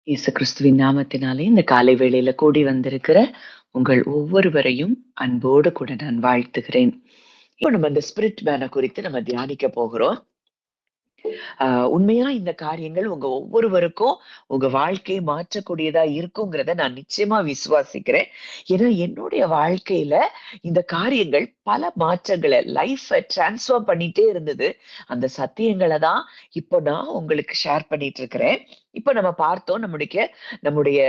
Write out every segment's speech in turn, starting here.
இயேசு கிறிஸ்துவின் நாமத்தினாலே இந்த காலை வேளையில கூடி வந்திருக்கிற உங்கள் ஒவ்வொருவரையும் அன்போடு கூட நான் வாழ்த்துகிறேன். இப்போ நம்ம இந்த ஸ்பிரிட் மேனை குறித்து நம்ம தியானிக்க போகிறோம். உண்மையா இந்த காரியங்கள் உங்க ஒவ்வொருவருக்கும் உங்க வாழ்க்கையை மாற்றக்கூடியதா இருக்குங்கிறத நான் நிச்சயமா விசுவாசிக்கிறேன். ஏன்னா என்னுடைய வாழ்க்கையில இந்த காரியங்கள் பல மாற்றங்களை லைஃப டிரான்ஸ்ஃபார்ம் பண்ணிட்டே இருந்தது. அந்த சத்தியங்களை தான் இப்போ நான் உங்களுக்கு ஷேர் பண்ணிட்டு இருக்கிறேன். இப்ப நம்ம பார்த்தோம் நம்முடைய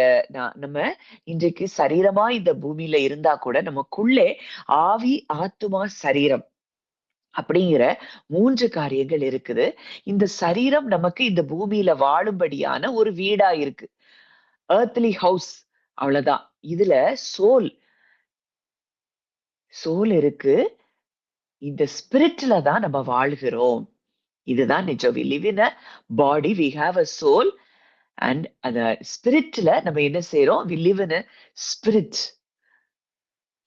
நம்ம இன்றைக்கு சரீரமா இந்த பூமியில இருந்தா கூட நமக்குள்ளே ஆவி, ஆத்துமா, சரீரம் அப்படிங்கிற 3 காரியங்கள் இருக்குது. இந்த சரீரம் நமக்கு இந்த பூமியில வாழும்படியான ஒரு வீடா இருக்கு. எர்த்லி ஹவுஸ் அவ்வளவுதான். இதுல சோல் சோல் இருக்கு. இந்த ஸ்பிரிட்ல தான் நம்ம வாழ்கிறோம். இதுதான் நிஜம். we live in a body, we have a soul and அந்த ஸ்பிரிட்ல நம்ம என்ன செய்றோம்? we live in a spirit.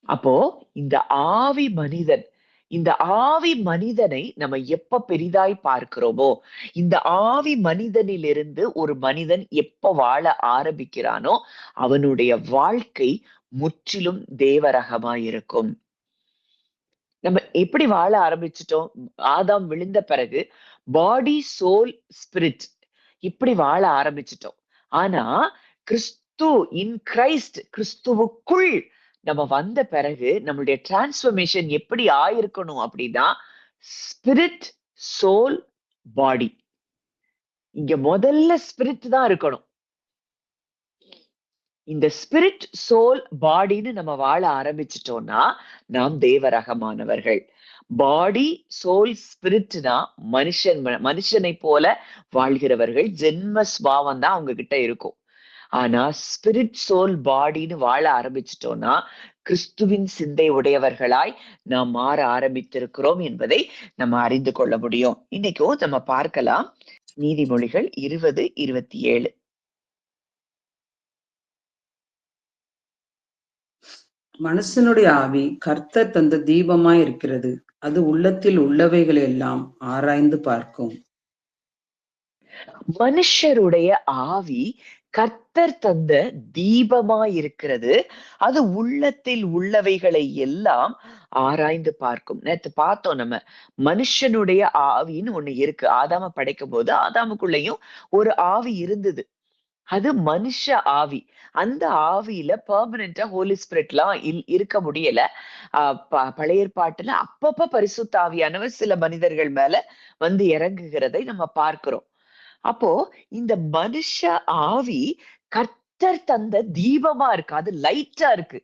அப்போ இந்த ஆவி மனிதன் இந்த ஆவி மனிதனை நம்ம எப்ப பெரிதாய் பார்க்கிறோமோ, இந்த ஆவி மனிதனிலிருந்து ஒரு மனிதன் எப்ப வாழ ஆரம்பிக்கிறானோ அவனுடைய வாழ்க்கை முற்றிலும் தேவரகமாய் இருக்கும். நம்ம எப்படி வாழ ஆரம்பிச்சிட்டோம்? ஆதாம் விழுந்த பிறகு பாடி, சோல், ஸ்பிரிட் இப்படி வாழ ஆரம்பிச்சிட்டோம். ஆனா கிறிஸ்து இன் கிரைஸ்ட், கிறிஸ்துவுக்குள் நம்ம வந்த பிறகு நம்மளுடைய டிரான்ஸ்ஃபர்மேஷன் எப்படி ஆயிருக்கணும் அப்படின்னா ஸ்பிரிட், சோல், பாடி. இங்க முதல்ல ஸ்பிரிட் தான் இருக்கணும். இந்த ஸ்பிரிட், சோல், பாடின்னு நம்ம வாழ ஆரம்பிச்சிட்டோம்னா நாம் தேவரகமானவர்கள். பாடி, சோல், ஸ்பிரிட்னா மனுஷனை போல வாழ்கிறவர்கள். ஜென்ம ஸ்பாவம் தான் அவங்க கிட்ட இருக்கும். ஆனா ஸ்பிரிட், சோல், பாடின்னு வாழ ஆரம்பிச்சிட்டோம்னா கிறிஸ்துவின் சிந்தை உடையவர்களாய் நாம் மாற ஆரம்பித்திருக்கிறோம் என்பதை நம்ம அறிந்து கொள்ள முடியும். இன்னைக்கும் நம்ம பார்க்கலாம் நீதிமொழிகள் 20:27. மனுஷனுடைய ஆவி கர்த்தர் தந்த தீபமாய் இருக்கிறது, அது உள்ளத்தில் உள்ளவைகளை எல்லாம் ஆராய்ந்து பார்க்கும். மனுஷருடைய ஆவி கர்த்தர் தந்த தீபமாய் இருக்கிறது, அது உள்ளத்தில் உள்ளவைகளை எல்லாம் ஆராய்ந்து பார்க்கும். நேத்து பார்த்தோம் நம்ம மனுஷனுடைய ஆவின்னு ஒண்ணு இருக்கு. ஆதாம படைக்கும் போது ஆதாமுக்குள்ளேயும் ஒரு ஆவி இருந்தது. அது மனுஷ ஆவி. அந்த ஆவியில பெர்மனண்டா ஹோலி ஸ்பிரிட்லாம் இருக்க முடியல. பழைய ஏற்பாட்டுல அப்பப்ப பரிசுத்த ஆவியானவர் சில மனிதர்கள் மேல வந்து இறங்குகிறதை நம்ம பார்க்கிறோம். அப்போ இந்த மனுஷ ஆவி கர்த்தர் தந்த தீபமா இருக்கு, அது லைட்டா இருக்கு.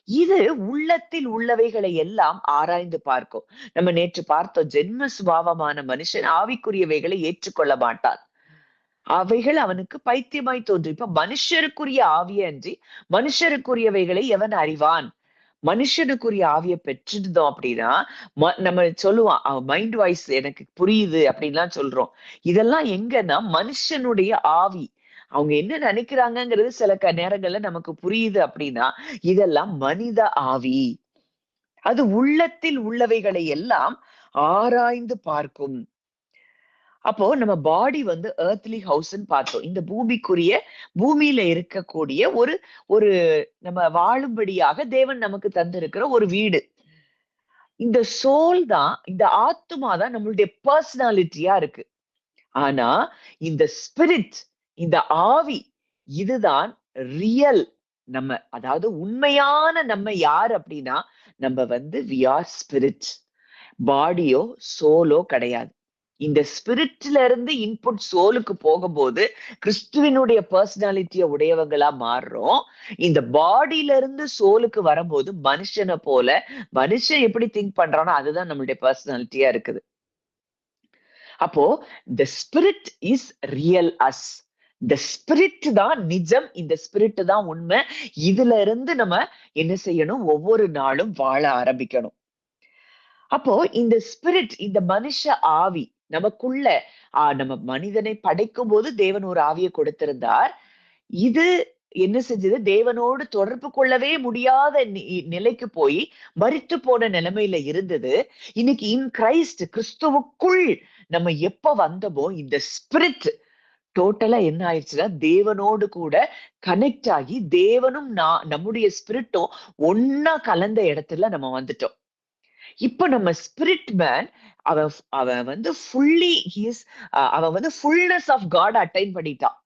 இது உள்ளத்தில் உள்ளவைகளை எல்லாம் ஆராய்ந்து பார்க்கும். நம்ம நேற்று பார்த்தோம், ஜென்ம சுபாவமான மனுஷன் ஆவிக்குரியவைகளை ஏற்றுக்கொள்ள மாட்டான். அவைகள் அவனுக்கு பைத்தியமாய் தோன்றும். இப்ப மனுஷருக்குரிய ஆவிய அன்றி மனுஷருக்குரியவைகளை எவன் அறிவான்? மனுஷனுக்குரிய ஆவியை பெற்றிருந்தோம் அப்படின்னா நம்ம சொல்லுவான் மைண்ட் வாய்ஸ் எனக்கு புரியுது அப்படின்லாம் சொல்றோம். இதெல்லாம் எங்கன்னா மனுஷனுடைய ஆவி, அவங்க என்ன நினைக்கிறாங்கிறது சில நேரங்கள்ல நமக்கு புரியுது அப்படின்னா இதெல்லாம் மனித ஆவி. அது உள்ளத்தில் உள்ளவைகளை எல்லாம் ஆராய்ந்து பார்க்கும். அப்போ நம்ம பாடி வந்து எர்த்லி ஹவுஸ்ன்னு பார்த்தோம். இந்த பூமியில இருக்கக்கூடிய ஒரு ஒரு நம்ம வாழும்படியாக தேவன் நமக்கு தந்திருக்கிற ஒரு வீடு. இந்த சோல் தான், இந்த ஆத்துமா தான் நம்மளுடைய பர்சனாலிட்டியா இருக்கு. ஆனா இந்த ஸ்பிரிட், இந்த ஆவி, இதுதான் ரியல் நம்ம. அதாவது உண்மையான நம்ம யார் அப்படின்னா நம்ம வந்து வி ஆர் ஸ்பிரிட். பாடியோ சோலோ கிடையாது. இந்த ஸ்பிரிட்ல இருந்து இன்புட் சோலுக்கு போகும்போது கிறிஸ்துவினுடைய பர்சனாலிட்டிய உடையவங்களா மாறுறோம். இந்த பாடியில இருந்து சோலுக்கு வரும்போது மனுஷனை போல, மனுஷன் எப்படி திங்க் பண்றானோ அதுதான் நம்மளுடைய பர்சனாலிட்டியா இருக்குது. அப்போ the spirit is real us. இந்த ஸ்பிரிட் தான் நிஜம், இந்த ஸ்பிரிட் தான் உண்மை. இதுல இருந்து நம்ம என்ன செய்யணும்? ஒவ்வொரு நாளும் வாழ ஆரம்பிக்கணும். அப்போ இந்த ஸ்பிரிட், இந்த மனுஷ ஆவி நமக்குள்ள நம்ம மனிதனை படைக்கும் போது தேவன் ஒரு ஆவியை கொடுத்திருந்தார். இது என்ன செஞ்சது? தேவனோடு தொடர்பு கொள்ளவே முடியாத நிலைக்கு போய் மரித்து போன நிலைமையில இருந்தது. இன்னைக்கு இன் கிரைஸ்ட், கிறிஸ்துவுக்குள் நம்ம எப்ப வந்தோமோ இந்த ஸ்பிரிட் டோட்டலா என்ன ஆயிடுச்சுன்னா தேவனோடு கூட கனெக்ட் ஆகி தேவனும் நம்முடைய ஸ்பிரிட்டும் ஒன்னா கலந்த இடத்துல நம்ம வந்துட்டோம். இப்ப நம்ம ஸ்பிரிட் மேன் அவன் வந்து அவன் வந்து ஃபுல்னஸ் ஆஃப் காட் அட்டைன் பண்ணிட்டான்.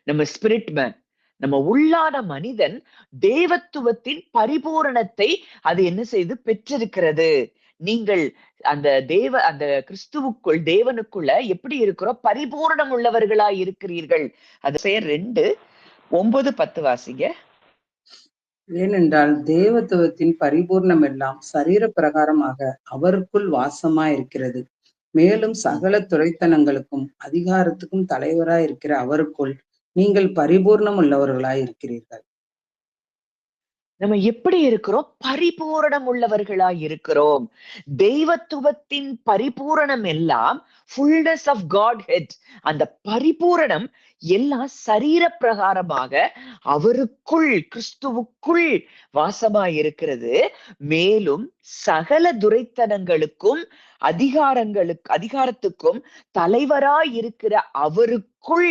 நம்ம ஸ்பிரிட் மேன், நம்ம உள்ளான மனிதன் தேவத்துவத்தின் பரிபூரணத்தை அது என்ன செய்து பெற்றிருக்கிறது. நீங்கள் அந்த கிறிஸ்துவுக்குள் தேவனுக்குள்ள எப்படி இருக்கிறோம்? பரிபூரணம் உள்ளவர்களாய் இருக்கிறீர்கள். அது பெயர் 2:9-10 வாசிங்க. ஏனென்றால் தேவத்துவத்தின் பரிபூர்ணம் எல்லாம் சரீர பிரகாரமாக அவருக்குள் வாசமாயிருக்கிறது. மேலும் சகல துரைத்தனங்களுக்கும் அதிகாரத்துக்கும் தலைவராய் இருக்கிற அவருக்குள் நீங்கள் பரிபூர்ணம் உள்ளவர்களாய் இருக்கிறீர்கள். நம்ம எப்படி இருக்கிறோம்? பரிபூரணம் உள்ளவர்களாய் இருக்கிறோம். தெய்வத்துவத்தின் பரிபூரணம் எல்லாம் ஃபுல்னஸ் ஆஃப் காட் ஹெட். அந்த பரிபூரணம் எல்லாம் சரீர பிரகாரமாக அவருக்குள் கிறிஸ்துவுக்குள் வாசமாய் இருக்கிறது. மேலும் சகல துரைத்தனங்களுக்கும் அதிகாரத்துக்கும் தலைவராய் இருக்கிற அவருக்குள்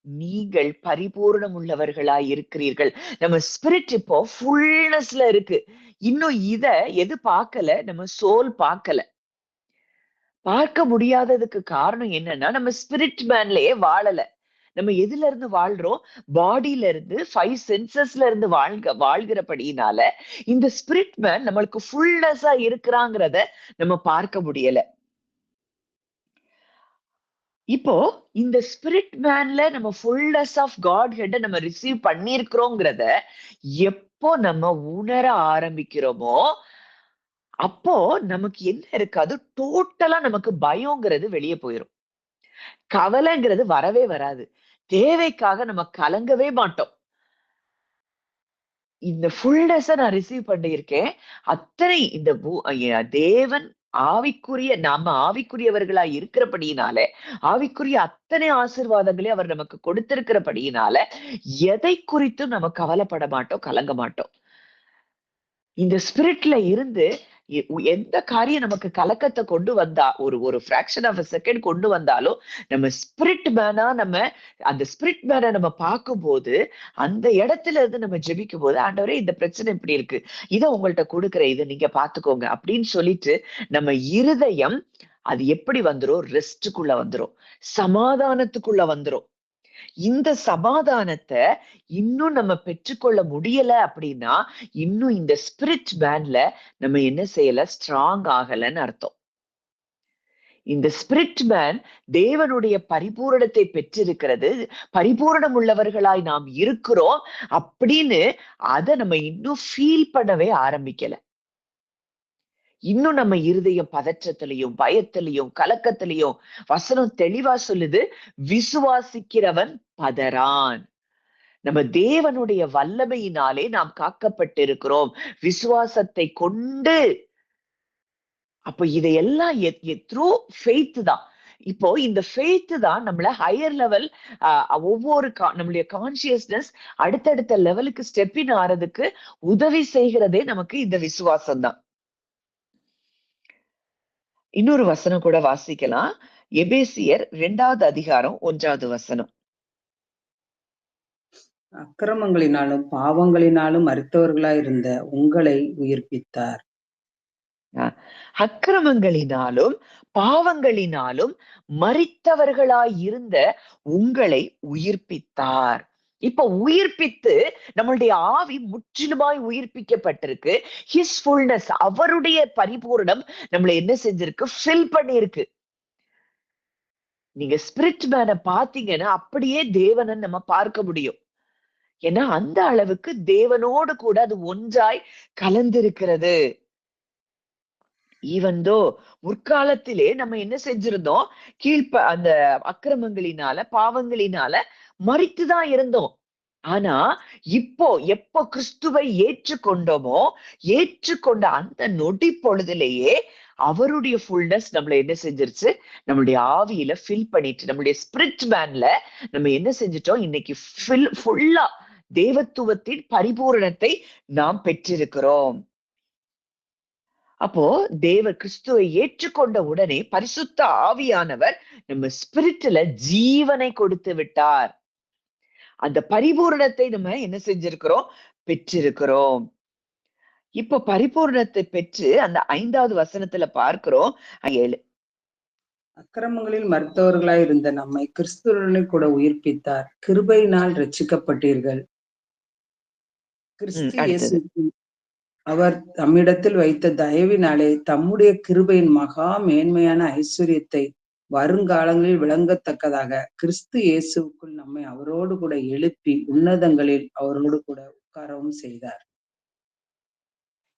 நீங்கள் பரிபூர்ணம் உள்ளவர்களாய் இருக்கிறீர்கள். நம்ம ஸ்பிரிட் இப்போ ஃபுல்னஸ்ல இருக்கு. இன்னும் எது பார்க்கல? நம்ம சோல் பார்க்கல. பார்க்க முடியாததுக்கு காரணம் என்னன்னா, நம்ம ஸ்பிரிட் மேன்லயே வாழல. நம்ம எதுல இருந்து வாழ்றோம்? பாடியில இருந்து, 5 சென்சஸ்ல இருந்து வாழ்கிறபடினால இந்த ஸ்பிரிட் மேன் நம்மளுக்கு ஃபுல்னஸா இருக்கிறாங்கிறத நம்ம பார்க்க முடியல. இப்போ இந்த ஸ்பிரிட் மேன்ல நம்ம ஃபுல்னஸ் ஆஃப் காட் ஹெட் நம்ம ரிசீவ் பண்ணிருக்கிறோங்கிறத எப்போ நம்ம உணர ஆரம்பிக்கிறோமோ அப்போ நமக்கு என்ன இருக்காது? டோட்டலா நமக்கு பயம்ங்கிறது வெளியே போயிரும். கவலைங்கிறது வரவே வராது. தேவைக்காக நம்ம கலங்கவே மாட்டோம். இந்த ஃபுல்னஸ நான் ரிசீவ் பண்ணியிருக்கேன். அத்தனை இந்த தேவன் நாம ஆவிக்குரியவர்களா இருக்கிறபடியினால ஆவிக்குரிய அத்தனை ஆசீர்வாதங்களையும் அவர் நமக்கு கொடுத்திருக்கிறபடியினால எதை குறித்தும் நம்ம கவலைப்பட மாட்டோம், கலங்க மாட்டோம். இந்த ஸ்பிரிட்ல இருந்து எந்த காரியம் நமக்கு கலக்கத்தை கொண்டு வந்தா ஒரு ஃபிராக்ஷன் ஆஃப் செகண்ட் கொண்டு வந்தாலும் நம்ம ஸ்பிரிட் மேனா அந்த ஸ்பிரிட் மேனை நம்ம பார்க்கும்போது அந்த இடத்துல இருந்து நம்ம ஜெபிக்கும் போது, ஆண்டவரே இந்த பிரச்சனை இப்படி இருக்கு, இதை உங்கள்ட்ட கொடுக்குறேன், இதை நீங்க பாத்துக்கோங்க அப்படின்னு சொல்லிட்டு நம்ம இருதயம் அது எப்படி வந்துரும்? ரெஸ்டுக்குள்ள வந்துரும், சமாதானத்துக்குள்ள வந்துரும். இந்த சமாதானத்தை இன்னும் நம்ம பெற்றுக்கொள்ள முடியல அப்படின்னா இன்னும் இந்த ஸ்பிரிட் மேன்ல நம்ம என்ன செய்யல? ஸ்ட்ராங் ஆகலன்னு அர்த்தம். இந்த ஸ்பிரிட் மேன் தேவனுடைய பரிபூரணத்தை பெற்றிருக்கிறது, பரிபூரணம் உள்ளவர்களாய் நாம் இருக்கிறோம் அப்படின்னு அதை நம்ம இன்னும் ஃபீல் பண்ணவே ஆரம்பிக்கல. இன்னும் நம்ம இருதயம் பதற்றத்திலையும் பயத்திலையும் கலக்கத்திலையும். வசனம் தெளிவா சொல்லுது, விசுவாசிக்கிறவன் பதறான். நம்ம தேவனுடைய வல்லமையினாலே நாம் காக்கப்பட்டிருக்கிறோம் விசுவாசத்தை கொண்டு. அப்போ இதையெல்லாம் த்ரூ ஃபெய்த் தான். இப்போ இந்த ஃபெய்த் தான் நம்மள ஹையர் லெவல், ஒவ்வொரு நம்மளுடைய கான்சியஸ்னஸ் அடுத்தடுத்த லெவலுக்கு ஸ்டெப்பின் ஆறதுக்கு உதவி செய்கிறதே நமக்கு இந்த விசுவாசம் தான். இன்னொரு வசனம் கூட வாசிக்கலாம். எபேசியர் 2வது அதிகாரம் 1வது வசனம். அக்கிரமங்களினாலும் பாவங்களினாலும் மரித்தவர்களாயிருந்த உங்களை உயிர்ப்பித்தார். அக்கிரமங்களினாலும் பாவங்களினாலும் மரித்தவர்களாய் இருந்த உங்களை உயிர்ப்பித்தார். இப்ப உயிர்ப்பித்து நம்மளுடைய ஆவி முற்றிலுமாய் உயிர்ப்பிக்கப்பட்டிருக்கு. ஹிஸ் ஃபுல்னஸ், அவருடைய பரிபூரணம் நம்மளை என்ன செஞ்சிருக்கு? ஃபில் பண்ணிருக்கு. நீங்க ஸ்பிரிட் மேனை பாத்தீங்கன்னா அப்படியே தேவனை நம்ம பார்க்க முடியும். ஏன்னா அந்த அளவுக்கு தேவனோடு கூட அது ஒன்றாய் கலந்திருக்கிறது. ஈவந்தோ முற்காலத்திலே நம்ம என்ன செஞ்சிருந்தோம்? அந்த அக்கிரமங்களினால பாவங்களினால மரித்துதான் இருந்தோம். ஆனா எப்போ கிறிஸ்துவை ஏற்றுக்கொண்டோமோ, ஏற்றுக்கொண்ட அந்த நொடி பொழுதுலேயே அவருடைய ஃபுல்னஸ் நம்மள என்ன செஞ்சிருச்சு? நம்மளுடைய ஆவியில ஃபில் பண்ணிட்டு, நம்மளுடைய ஸ்பிரிட் மேன்ல நம்ம என்ன செஞ்சிட்டோம்? இன்னைக்கு ஃபுல்லா தேவத்துவத்தின் பரிபூரணத்தை நாம் பெற்றிருக்கிறோம். அப்போ தேவ கிறிஸ்துவை ஏற்றுக்கொண்ட உடனே பரிசுத்த ஆவியானவர் நம்ம ஸ்பிரிட்ல ஜீவனை கொடுத்து விட்டார். அந்த பரிபூரணத்தை நம்ம என்ன செஞ்சிருக்கிறோம்? பெற்றிருக்கிறோம். இப்ப பரிபூரணத்தை பெற்று அந்த 5வது வசனத்துல பார்க்கிறோம். 7 அக்கிரமங்களில் மருத்துவர்களாய் இருந்த நம்மை கிறிஸ்துவுடனே கூட உயிர்ப்பித்தார். கிருபையினால் ரட்சிக்கப்பட்டீர்கள். கிறிஸ்து அடுத்தது இயேசுவுக்குள் அவர் தம்மிடத்தில் வைத்த தயவினாலே தம்முடைய கிருபையின் மகா மேன்மையான ஐஸ்வர்யத்தை வருங்காலங்களில் விளங்கத்தக்கதாக கிறிஸ்து இயேசுவுக்குள் நம்மை அவரோடு கூட எழுப்பி உன்னதங்களில் அவரோடு கூட உட்காரவும் செய்தார்.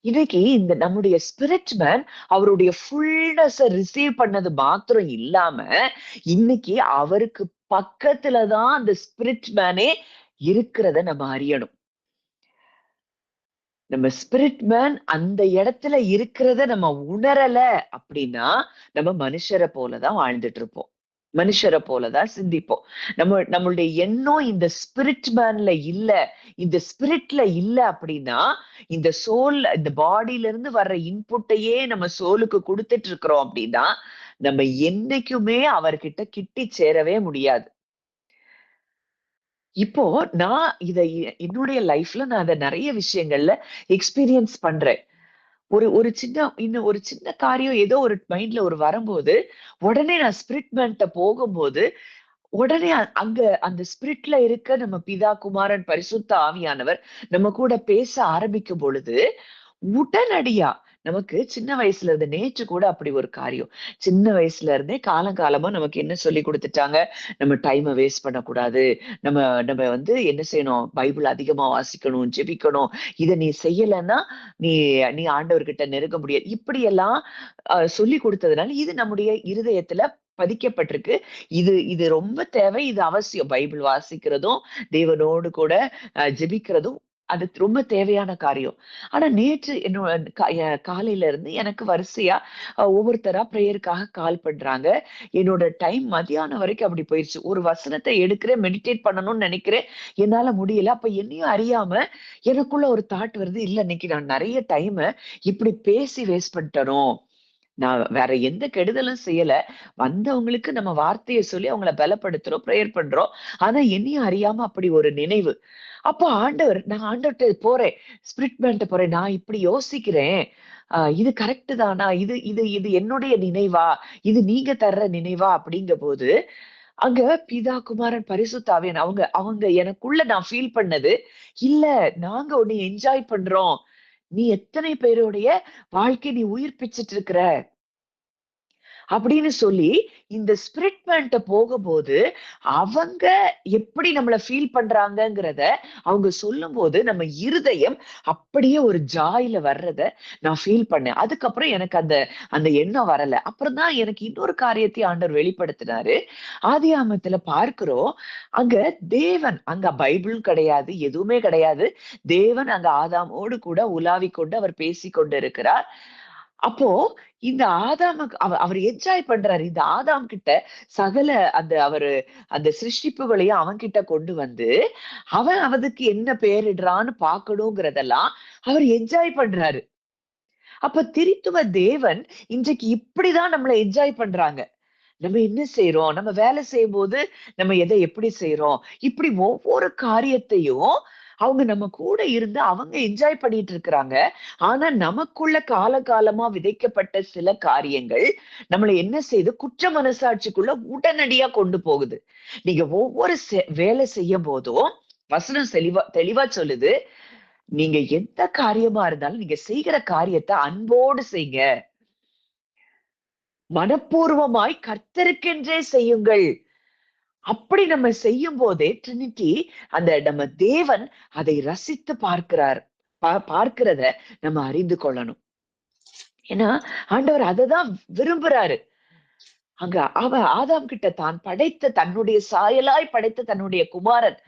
இன்னைக்கு இந்த நம்முடைய ஸ்பிரிட் மேன் அவருடைய ஃபுல்னஸ் ரிசீவ் பண்ணது மாத்திரம் இல்லாம, இன்னைக்கு அவருக்கு பக்கத்துலதான் அந்த ஸ்பிரிட் மேனே இருக்கிறத நம்ம அறியணும். நம்ம ஸ்பிரிட் மேன் அந்த இடத்துல இருக்கிறத நம்ம உணரல அப்படின்னா, நம்ம மனுஷரை போலதான் வாழ்ந்துட்டு இருப்போம். மனுஷரை போலதான் சிந்திப்போம். நம்மளுடைய எண்ணம் இந்த ஸ்பிரிட் மேன்ல இல்ல, இந்த ஸ்பிரிட்ல இல்ல அப்படின்னா, இந்த சோல், இந்த பாடியில இருந்து வர்ற இன்புட்டையே நம்ம சோலுக்கு கொடுத்துட்டு இருக்கிறோம் அப்படின்னா, நம்ம என்னைக்குமே அவர்கிட்ட கிட்டி சேரவே முடியாது. இப்போ நான் என்னுடைய லைஃப்ல நான் அத நிறைய விஷயங்கள்ல எக்ஸ்பீரியன்ஸ் பண்றேன். இன்னும் ஒரு சின்ன காரியம் ஏதோ ஒரு மைண்ட்ல வரும்போது, உடனே நான் ஸ்பிரிட் மேன்ட்ட போகும்போது, உடனே அங்க அந்த ஸ்பிரிட்ல இருக்க நம்ம பிதா, குமாரன், பரிசுத்த ஆவியானவர் நம்ம கூட பேச ஆரம்பிக்கும் பொழுது, உடனடியா நமக்கு சின்ன வயசுல இருந்து நேற்று கூட அப்படி ஒரு காரியம். சின்ன வயசுல இருந்தே காலங்காலமா நமக்கு என்ன சொல்லி கொடுத்துட்டாங்க? நம்ம டைமை வேஸ்ட் பண்ணக்கூடாது. நம்ம நம்ம என்ன செய்யணும்? பைபிள் அதிகமா வாசிக்கணும், ஜெபிக்கணும். இதை நீ செய்யலைன்னா நீ நீ ஆண்டவர்கிட்ட நெருங்க முடியாது. இப்படி எல்லாம் சொல்லி கொடுத்ததுனால இது நம்முடைய இருதயத்துல பதிக்கப்பட்டிருக்கு. இது இது ரொம்ப தேவை. இது அவசியம். பைபிள் வாசிக்கிறதும், தேவனோடு கூட ஜெபிக்கிறதும் அது ரொம்ப தேவையான காரியம். ஆனா நேற்று காலையில இருந்து எனக்கு வரிசையா ஒவ்வொருத்தரா பிரேயருக்காக கால் பண்றாங்க. என்னோட டைம் மதியானம் வரைக்கும் அப்படி போயிருச்சு. ஒரு வசனத்தை எடுக்கிறேன், மெடிடேட் பண்ணணும்னு நினைக்கிறேன், என்னால முடியல. அப்ப என்னையும் அறியாம எனக்குள்ள ஒரு தாட் வருது, இல்ல இன்னைக்கு நான் நிறைய டைம் இப்படி பேசி வேஸ்ட் பண்ணிட்டனோ, நான் வேற எந்த கெடுதலும் செய்யல. வந்தவங்களுக்கு நம்ம வார்த்தையை சொல்லி அவங்கள பலப்படுத்துறோம், பிரேயர் பண்றோம். ஆனா என்னையும் அறியாம அப்படி ஒரு நினைவு. அப்போ நான் ஆண்டவர்ட்ட போறேன், ஸ்பிரிட் மேன்ட்ட போறேன். நான் இப்படி யோசிக்கிறேன், இது கரெக்ட் தானா? இது இது இது என்னுடைய நினைவா? இது நீங்க தர்ற நினைவா? அப்படிங்க போது அங்க பிதா, குமாரன், பரிசுத்த ஆவியானவர் அவங்க அவங்க எனக்குள்ள நான் ஃபீல் பண்ணது, இல்ல நாங்க உன்னை என்ஜாய் பண்றோம். நீ எத்தனை பேருடைய வாழ்க்கை நீ உயிர்ப்பிச்சிட்டு இருக்கிற அப்படின்னு சொல்லி இந்த ஸ்பிரிட் மேன்ட்ட போகும்போது அவங்க எப்படி நம்மள ஃபீல் பண்றாங்கங்கிறத அவங்க சொல்லும் போது நம்ம இருதயம் அப்படியே ஒரு ஜாயில வர்றத நான் ஃபீல் பண்ணேன். அதுக்கப்புறம் எனக்கு அந்த அந்த எண்ணம் வரல. அப்புறம் தான் எனக்கு இன்னொரு காரியத்தை ஆண்டவர் வெளிப்படுத்தினாரு. ஆதியாகமத்துல பார்க்கிறோம், அங்க தேவன், அங்க பைபிளும் கிடையாது, எதுவுமே கிடையாது. தேவன் அங்க ஆதாமோடு கூட உலாவி கொண்டு அவர் பேசிக் கொண்டு இருக்கிறார். அப்போ இந்த ஆதாமுக்கு அவர் என்ஜாய் பண்றாரு. இந்த ஆதாம் கிட்ட சகல அந்த சிருஷ்டிப்புகளையும் அவன் கிட்ட கொண்டு வந்து அவன் அதுக்கு என்ன பெயரிடுறான்னு பார்க்கணுங்கிறதெல்லாம் அவர் என்ஜாய் பண்றாரு. அப்ப திரித்துவ தேவன் இன்றைக்கு இப்படிதான் நம்மளை என்ஜாய் பண்றாங்க. நம்ம என்ன செய்யறோம்? நம்ம வேலை செய்யும் போது நம்ம எதை எப்படி செய்யறோம்? இப்படி ஒவ்வொரு காரியத்தையும் அவங்க நம்ம கூட இருந்து அவங்க என்ஜாய் பண்ணிட்டு இருக்கிறாங்க. ஆனா நமக்குள்ள காலகாலமா விதைக்கப்பட்ட சில காரியங்கள் நம்மளை என்ன செய்யுது? குற்ற மனசாட்சிக்குள்ள உடனடியா கொண்டு போகுது. நீங்க ஒவ்வொரு வேலை செய்யும் போதும் வசனம் தெளிவா சொல்லுது, நீங்க எந்த காரியமா இருந்தாலும் நீங்க செய்கிற காரியத்தை அன்போடு செய்யுங்க, மனப்பூர்வமாய் கர்த்தருக்கென்றே செய்யுங்கள். அப்படி நம்ம செய்யும் போதே ட்ரினிட்டி, அந்த நம்ம தேவன் அதை ரசித்து பார்க்கிறத நம்ம அறிந்து கொள்ளணும். ஏன்னா ஆண்டவர் அததான் விரும்புறாரு. அங்க ஆதாம் கிட்ட தான் படைத்த தன்னுடைய சாயலாய் படைத்த தன்னுடைய குமாரன்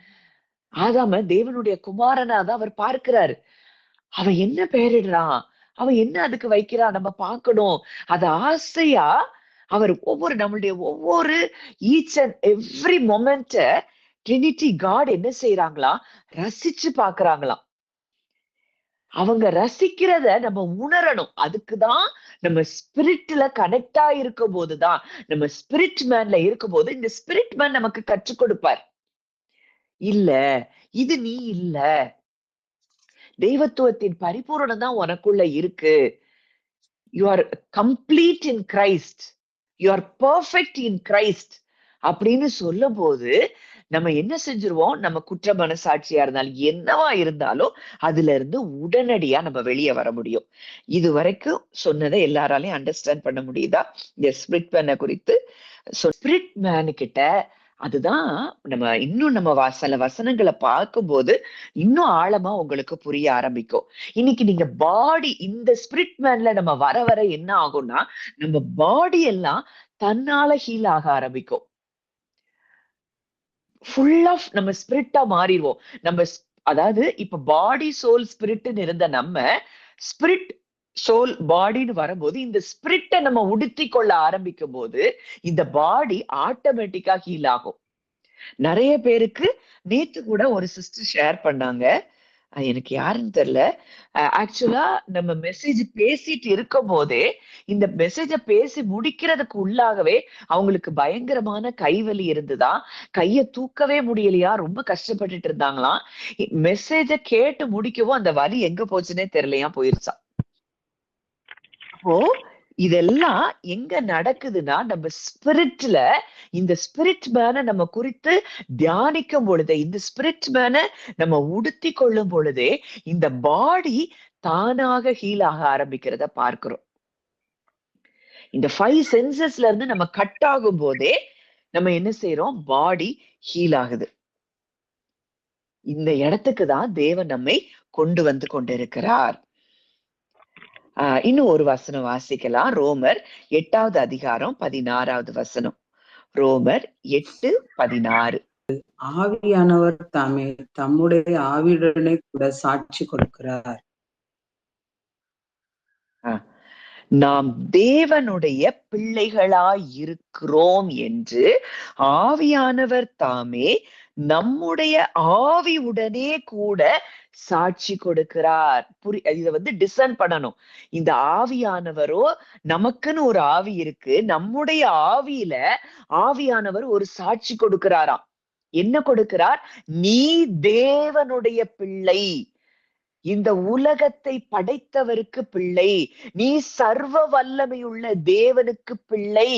ஆதாம தேவனுடைய குமாரனா தான் அவர் பார்க்கிறாரு. அவன் என்ன பெயரிடுறான், அவன் என்ன அதுக்கு வைக்கிறான், நம்ம பார்க்கணும். அத ஆசையா அவர் நம்மளுடைய ஒவ்வொரு each and every moment trinity God என்ன செய்யறாங்களா? ரசிச்சு பாக்குறாங்களாம். அவங்க ரசிக்கிறத நம்ம உணரணும். அதுக்குதான் நம்ம ஸ்பிரிட்ல கனெக்டா இருக்கும் போதுதான், நம்ம ஸ்பிரிட் மேன்ல இருக்கும் போது இந்த ஸ்பிரிட் மேன் நமக்கு கற்றுக் கொடுப்பார். இல்ல, இது நீ இல்ல, தெய்வத்துவத்தின் பரிபூரணம் தான் உனக்குள்ள இருக்கு. You are complete in Christ, you are perfect in Christ அப்படின்னு சொல்லும் போது நம்ம என்ன செஞ்சிருவோம், நம்ம குற்ற மனசாட்சியா இருந்தாலும் என்னவா இருந்தாலும் அதுல இருந்து உடனடியா நம்ம வெளியே வர முடியும். இது வரைக்கும் சொன்னதை எல்லாராலையும் அண்டர்ஸ்டாண்ட் பண்ண முடியுதா? இந்த ஸ்பிரிட் மேனை குறித்து. ஸ்பிரிட் மேனு கிட்ட அதுதான் நம்ம சில வசனங்களை பார்க்கும்போது இன்னும் ஆழமா உங்களுக்கு புரிய ஆரம்பிக்கும். இன்னைக்கு நீங்க பாடி இந்த ஸ்பிரிட் மேன்ல நம்ம வர வர என்ன ஆகும்னா, நம்ம பாடி எல்லாம் தன்னால ஹீல் ஆக ஆரம்பிக்கும். ஃபுல் ஆஃப் நம்ம ஸ்பிரிட்டா மாறிடுவோம். அதாவது இப்ப பாடி சோல் ஸ்பிரிட்னு இருந்த நம்ம ஸ்பிரிட் சோல் பாடின்னு வரும்போது இந்த ஸ்பிரிட்டை நம்ம உடுத்தி கொள்ள ஆரம்பிக்கும் போது இந்த பாடி ஆட்டோமேட்டிக்கா ஹீல் ஆகும். நிறைய பேருக்கு நேத்து கூட ஒரு சிஸ்டர் ஷேர் பண்ணாங்க, எனக்கு யாருன்னு தெரியல. ஆக்சுவலா நம்ம மெசேஜ் பேசிட்டு இருக்கும் போதே இந்த மெசேஜ பேசி முடிக்கிறதுக்கு உள்ளாகவே அவங்களுக்கு பயங்கரமான கைவலி இருந்துதான், கைய தூக்கவே முடியலையா, ரொம்ப கஷ்டப்பட்டுட்டு இருந்தாங்களாம். மெசேஜ கேட்டு முடிக்கவும் அந்த வலி எங்க போச்சுன்னே தெரியலையா, போயிருச்சா. அப்போ இதெல்லாம் எங்க நடக்குதுன்னா நம்ம ஸ்பிரிட்ல, இந்த ஸ்பிரிட் மேனை நம்ம குறித்து தியானிக்கும் பொழுதே, இந்த ஸ்பிரிட் மேனை நம்ம உடுத்தி கொள்ளும் பொழுதே இந்த பாடி தானாக ஹீல் ஆக ஆரம்பிக்கிறத பார்க்கிறோம். இந்த 5 சென்சஸ்ல இருந்து நம்ம கட் ஆகும் போதே நம்ம என்ன செய்யறோம், பாடி ஹீல் ஆகுது. இந்த இடத்துக்கு தான் தேவன் நம்மை கொண்டு வந்து கொண்டிருக்கிறார். இன்னும் ஒரு வசனம் வாசிக்கலாம். ரோமர் 8வது அதிகாரம் 16வது வசனம். ரோமர் 8:16. ஆவியானவர் தாமே தம்முடைய ஆவியுடனே கூட சாட்சி கொடுக்கிறார். நாம் தேவனுடைய பிள்ளைகளாய் இருக்கிறோம் என்று ஆவியானவர் தாமே நம்முடைய ஆவியுடனே கூட சாட்சி கொடுக்கிறார். இத டிசைன் பண்ணணும். இந்த ஆவியானவரோ, நமக்குன்னு ஒரு ஆவி இருக்கு, நம்முடைய ஆவியில ஆவியானவர் ஒரு சாட்சி கொடுக்கிறாராம். என்ன கொடுக்கிறார்? நீ தேவனுடைய பிள்ளை, இந்த உலகத்தை படைத்தவருக்கு பிள்ளை, நீ சர்வ வல்லமையுள்ள தேவனுக்கு பிள்ளை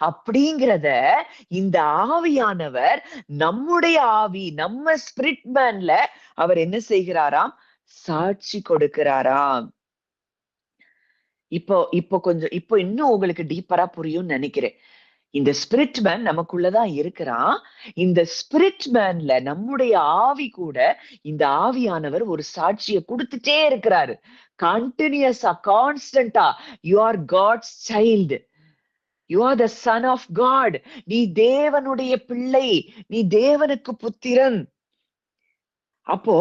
அப்படிங்கிறத இந்த ஆவியானவர் நம்முடைய ஆவி, நம்ம ஸ்பிரிட் மேன்ல அவர் என்ன செய்கிறாராம்? சாட்சி கொடுக்கிறாராம். இப்போ இன்னும் உங்களுக்கு டீப்பரா புரியும் நினைக்கிறேன். இந்த ஸ்பிரிட் மேன் நமக்குள்ளதான் இருக்கிறான். இந்த ஸ்பிரிட் மேன்ல நம்முடைய ஆவி கூட, இந்த ஆவியானவர் ஒரு சாட்சியை கொடுத்துட்டே இருக்கிறாரு. கண்டினியூஸா, கான்ஸ்டன்டா, you are God's child, you are the son of God, நீ தேவனுடைய பிள்ளை, நீ தேவனுக்கு புத்திரன். அப்போ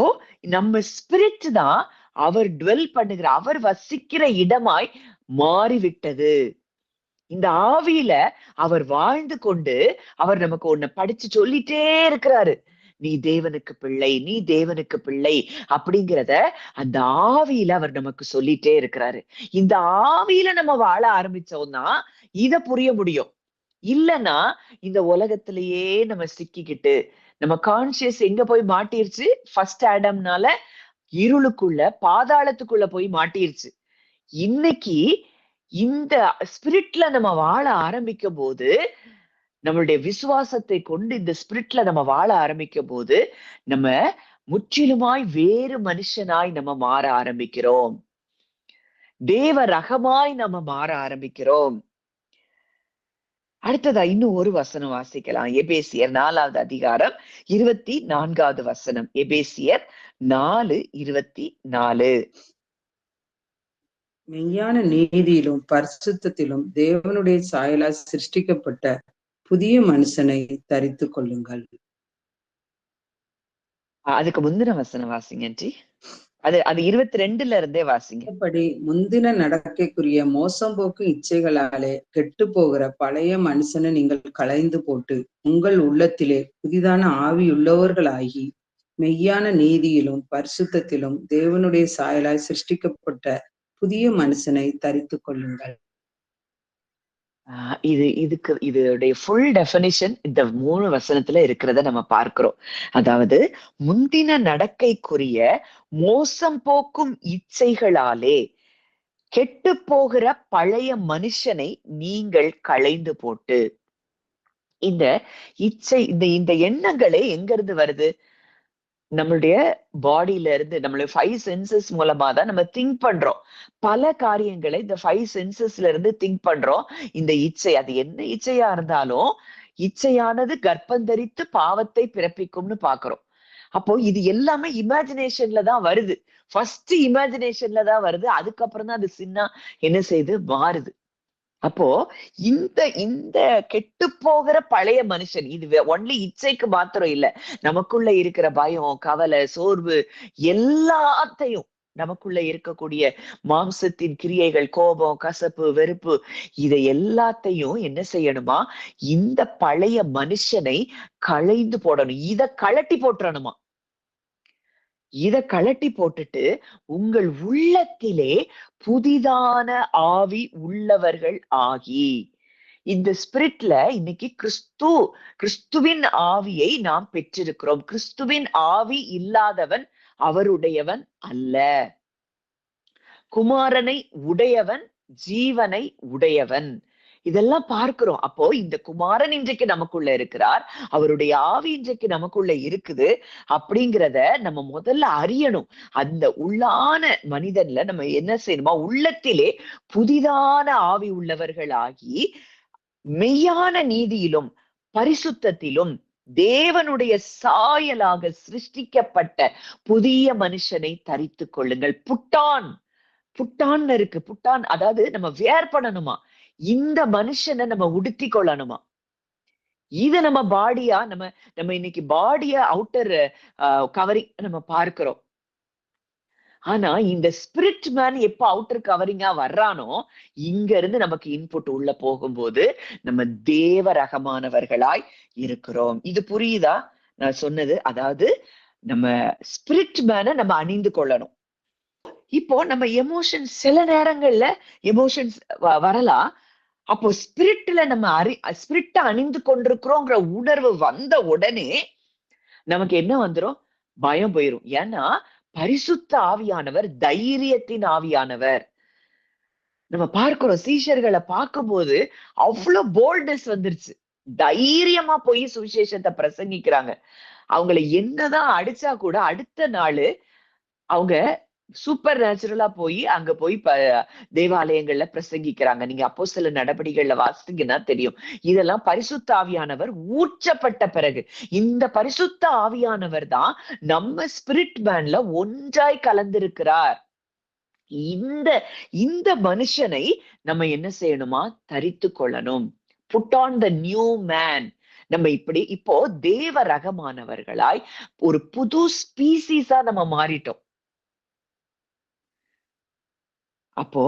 நம்ம ஸ்பிரிட் தான் அவர் டுவெல் பண்ணுகிற, அவர் வசிக்கிற இடமாய் மாறிவிட்டது. இந்த ஆவியில அவர் வாழ்ந்து கொண்டு அவர் நமக்கு ஒண்ணு படிச்சு சொல்லிட்டே இருக்கிறாரு, நீ தேவனுக்கு பிள்ளை, நீ தேவனுக்கு பிள்ளை அப்படிங்கிறத அந்த ஆவியில அவர் நமக்கு சொல்லிட்டே இருக்கிறாரு. இந்த ஆவியில நம்ம வாழ ஆரம்பிச்சோம்னா இத புரிய முடியும். இல்லைன்னா இந்த உலகத்திலேயே நம்ம சிக்கிக்கிட்டு, நம்ம கான்சியஸ் எங்க போய் மாட்டிருச்சு? ஃபர்ஸ்ட் ஆடம்னால இருளுக்குள்ள, பாதாளத்துக்குள்ள போய் மாட்டிருச்சு. இன்னைக்கு இந்த ஸ்பிரிட்ல நம்ம வாழ ஆரம்பிக்கும் போது, நம்மளுடைய விசுவாசத்தை கொண்டு இந்த ஸ்பிரிட்ல நம்ம வாழ ஆரம்பிக்கும் போது, நம்ம முற்றிலுமாய் வேறு மனுஷனாய் நம்ம மாற ஆரம்பிக்கிறோம். தேவ ரகமாய் நம்ம மாற ஆரம்பிக்கிறோம். அடுத்ததா இன்னும் ஒரு வசனம் வாசிக்கலாம். எபேசியர் 4வது அதிகாரம் 24வது வசனம். எபேசியர் 4:24. மெய்யான நீதியிலும் பரிசுத்தத்திலும் தேவனுடைய சாயலால் சிருஷ்டிக்கப்பட்ட புதிய மனுஷனை தரித்து கொள்ளுங்கள். அதுக்கு முந்தின வசனம் வாசிங்க. அது 22ல இருந்தே வாசிங்க. படி முந்தின நடக்கைக்குரிய மோசம் போக்கும் இச்சைகளாலே கெட்டு போகிற பழைய மனுஷனை நீங்கள் களைந்து போட்டு உங்கள் உள்ளத்திலே புதிதான ஆவியுள்ளவர்களாகி மெய்யான நீதியிலும் பரிசுத்தத்திலும் தேவனுடைய சாயலாய் சிருஷ்டிக்கப்பட்ட புதிய மனுஷனை தரித்து கொள்ளுங்கள். இதோடைய ஃபுல் டெஃபினிஷன் இந்த 3 வசனத்துல இருக்கிறத நம்ம பார்க்கிறோம். அதாவது முந்தின நடக்கைக்குரிய மோசம் போக்கும் இச்சைகளாலே கெட்டு போகிற பழைய மனுஷனை நீங்கள் களைந்து போட்டு. இந்த இச்சை இந்த எண்ணங்களே எங்க இருந்து வருது? நம்மளுடைய பாடியில இருந்து, நம்மளுடைய 5 சென்சஸ் மூலமா தான் நம்ம திங்க் பண்றோம். பல காரியங்களை இந்த 5 சென்சஸ்ல இருந்து திங்க் பண்றோம். இந்த இச்சை, அது என்ன இச்சையா இருந்தாலும் இச்சையானது கர்ப்பந்தரித்து பாவத்தை பிறப்பிக்கும்னு பாக்குறோம். அப்போ இது எல்லாமே இமேஜினேஷன்ல தான் வருது. ஃபர்ஸ்ட் இமேஜினேஷன்ல தான் வருது. அதுக்கப்புறம் தான் அது சின்னா என்ன செய்யுது, மாறுது. அப்போ இந்த இந்த கெட்டு போகிற பழைய மனுஷன், இது ஒன்லி இச்சைக்கு மாத்திரம் இல்ல, நமக்குள்ள இருக்கிற பயம், கவலை, சோர்வு எல்லாத்தையும், நமக்குள்ள இருக்கக்கூடிய மாம்சத்தின் கிரியைகள், கோபம், கசப்பு, வெறுப்பு, இதை எல்லாத்தையும் என்ன செய்யணுமா? இந்த பழைய மனுஷனை களைந்து போடணும். இத கழட்டி போட்டுறணுமா? இத கழட்டி போட்டுட்டு உங்கள் உள்ளத்திலே புதிதான ஆவி உள்ளவர்கள் ஆகி. இந்த ஸ்பிரிட்ல இன்னைக்கு கிறிஸ்துவின் ஆவியை நாம் பெற்றிருக்கிறோம். கிறிஸ்துவின் ஆவி இல்லாதவன் அவருடையவன் அல்ல. குமாரனை உடையவன் ஜீவனை உடையவன். இதெல்லாம் பார்க்கிறோம். அப்போ இந்த குமாரன் இன்றைக்கு நமக்குள்ள இருக்கிறார், அவருடைய ஆவி இன்றைக்கு நமக்குள்ள இருக்குது அப்படிங்கிறத நம்ம முதல்ல அறியணும். அந்த உள்ளான மனிதன்ல நம்ம என்ன செய்யணுமா? உள்ளத்திலே புதிதான ஆவி உள்ளவர்கள் ஆகி மெய்யான நீதியிலும் பரிசுத்தத்திலும் தேவனுடைய சாயலாக சிருஷ்டிக்கப்பட்ட புதிய மனுஷனை தரித்து கொள்ளுங்கள். புட்டான் இருக்கு. புட்டான் அதாவது நம்ம வேர் பண்ணணுமா? இந்த மனுஷனை நம்ம உடுத்தி கொள்ளணுமா? இது நம்ம பாடியா, நம்ம இன்னைக்கு பாடிய அவுட்டர் கவரிங் நம்ம பார்க்கிறோம். ஆனா இந்த ஸ்பிரிட் மேன் எப்ப அவுட்டர் கவரிங்கா வர்றானோ, இங்க இருந்து நமக்கு இன்புட் உள்ள போகும்போது நம்ம தேவ ரகமானவர்களாய் இருக்கிறோம். இது புரியுதா நான் சொன்னது? அதாவது நம்ம ஸ்பிரிட் மேனை நம்ம அணிந்து கொள்ளணும். இப்போ நம்ம எமோஷன்ஸ், சில நேரங்கள்ல எமோஷன்ஸ் வரலாம். அப்போ ஸ்பிரிட்ல நம்ம ஸ்பிரிட்ட அணிந்து கொண்டிருக்கிறோங்கிற உணர்வு வந்த உடனே நமக்கு என்ன வந்துரும்? பயம் போயிரும். ஏன்னா பரிசுத்த ஆவியானவர் தைரியத்தின் ஆவியானவர். நம்ம பார்க்கிறோம், சீஷர்களை பார்க்கும்போது அவ்வளவு போல்ட்னஸ் வந்துருச்சு. தைரியமா போய் சுவிசேஷத்தை பிரசங்கிக்கிறாங்க. அவங்களை என்னதான் அடிச்சா கூட அடுத்த நாள் அவங்க சூப்பர் நேச்சுரலா போய் அங்க போய் தேவாலயங்கள்ல பிரசங்கிக்கிறாங்க. நீங்க அப்போஸ்தலர் நடபடிகள்ல வாசித்தீங்கன்னா தெரியும். இதெல்லாம் பரிசுத்த ஆவியானவர் ஊற்றப்பட்ட பிறகு. இந்த பரிசுத்த ஆவியானவர் தான் நம்ம ஸ்பிரிட் மேன்ல ஒன்றாய் கலந்திருக்கிறார். இந்த மனுஷனை நம்ம என்ன செய்யணுமா? தரித்து கொள்ளணும். Put on the new man. நம்ம இப்போ தேவ ரகமானவர்களாய் ஒரு புது ஸ்பீசிஸா நம்ம மாறிட்டோம். அப்போ